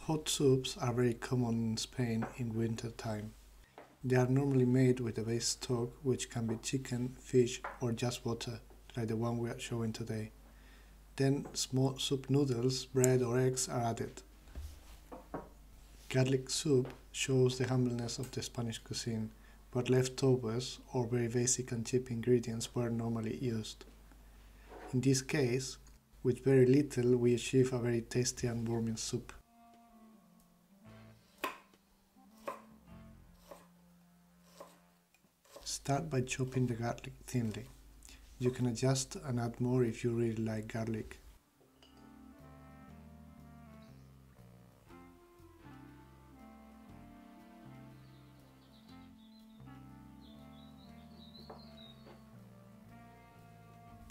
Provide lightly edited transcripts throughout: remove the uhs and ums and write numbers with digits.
Hot soups are very common in Spain in winter time. They are normally made with a base stock which can be chicken, fish or just water, like the one we are showing today. Then small soup noodles, bread or eggs are added. Garlic soup shows the humbleness of the Spanish cuisine, but leftovers or very basic and cheap ingredients were normally used. In this case, with very little we achieve a very tasty and warming soup. Start by chopping the garlic thinly. You can adjust and add more if you really like garlic.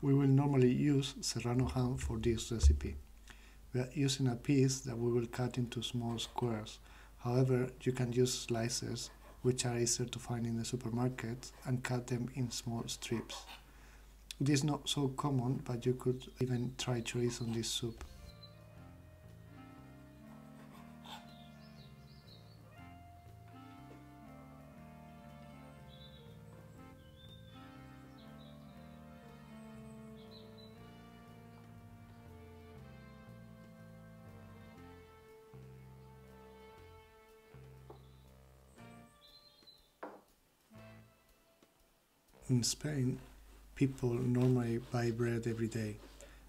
We will normally use Serrano ham for this recipe. We are using a piece that we will cut into small squares. However, you can use slices, which are easier to find in the supermarket, and cut them in small strips. It is not so common, but you could even try chorizo on this soup. In Spain, people normally buy bread every day.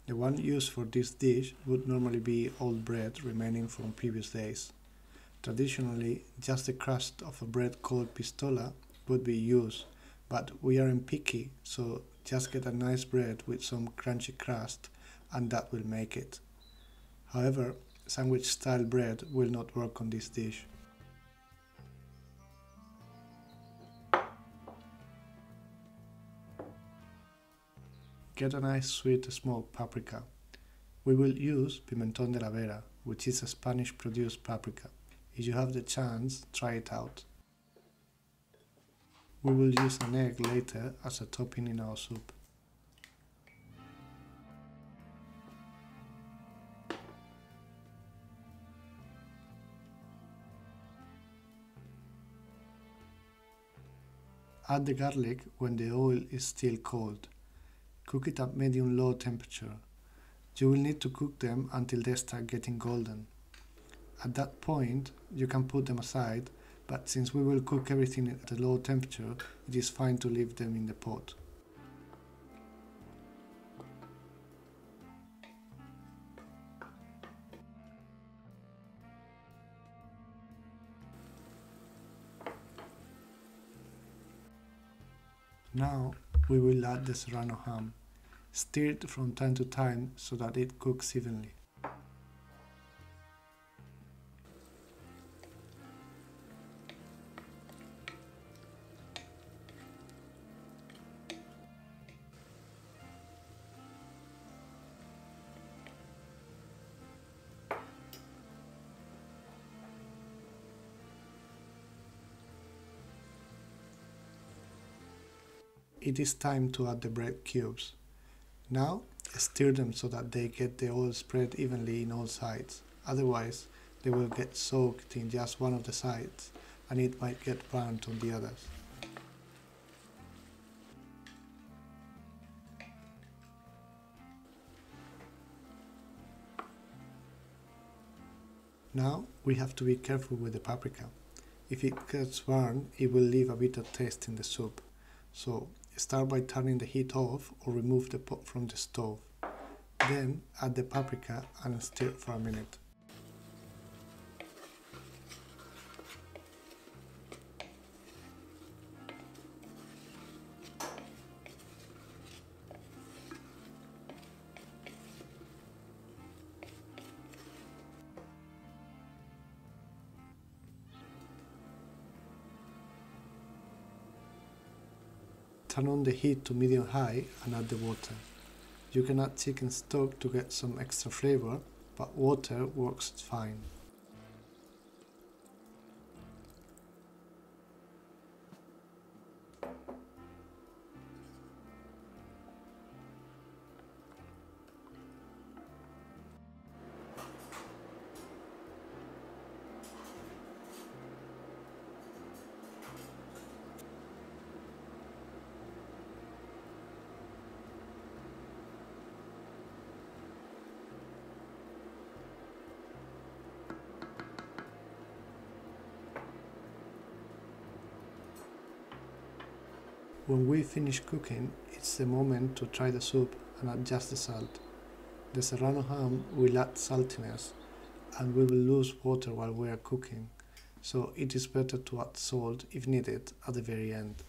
The one used for this dish would normally be old bread remaining from previous days. Traditionally, just the crust of a bread called pistola would be used, but we aren't picky, so just get a nice bread with some crunchy crust and that will make it. However, sandwich style bread will not work on this dish. Get a nice sweet smoked paprika. We will use Pimentón de la Vera, which is a Spanish produced paprika. If you have the chance, try it out. We will use an egg later as a topping in our soup. Add the garlic when the oil is still cold. Cook it at medium-low temperature. You will need to cook them until they start getting golden. At that point, you can put them aside, but since we will cook everything at a low temperature, it is fine to leave them in the pot. Now we will add the Serrano ham. Stir it from time to time so that it cooks evenly. It is time to add the bread cubes. Now stir them so that they get the oil spread evenly in all sides, otherwise they will get soaked in just one of the sides and it might get burnt on the others. Now we have to be careful with the paprika. If it gets burned, it will leave a bitter taste in the soup. So start by turning the heat off or remove the pot from the stove. Then add the paprika and stir for a minute. Turn on the heat to medium-high and add the water. You can add chicken stock to get some extra flavor, but water works fine. When we finish cooking, it's the moment to try the soup and adjust the salt. The Serrano ham will add saltiness and we will lose water while we are cooking, so it is better to add salt if needed at the very end.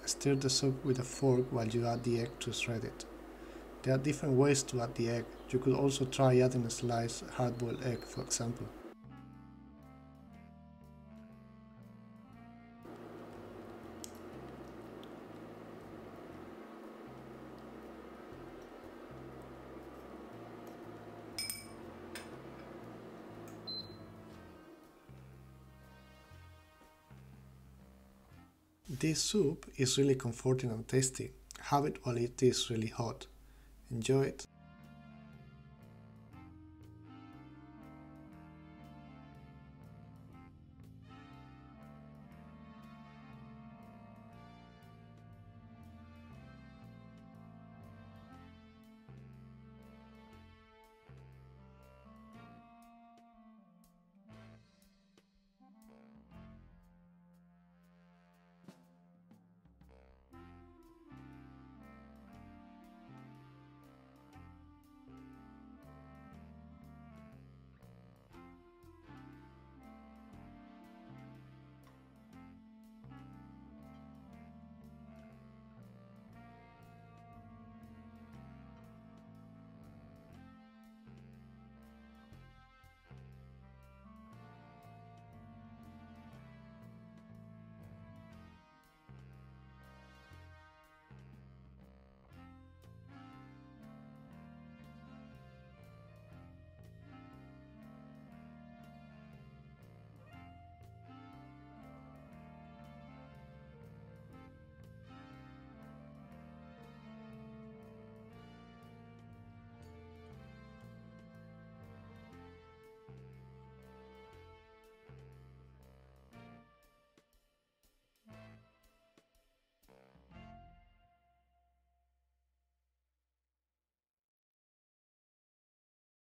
Stir the soup with a fork while you add the egg to shred it. There are different ways to add the egg. You could also try adding a sliced hard-boiled egg, for example. This soup is really comforting and tasty. Have it while it is really hot. Enjoy it!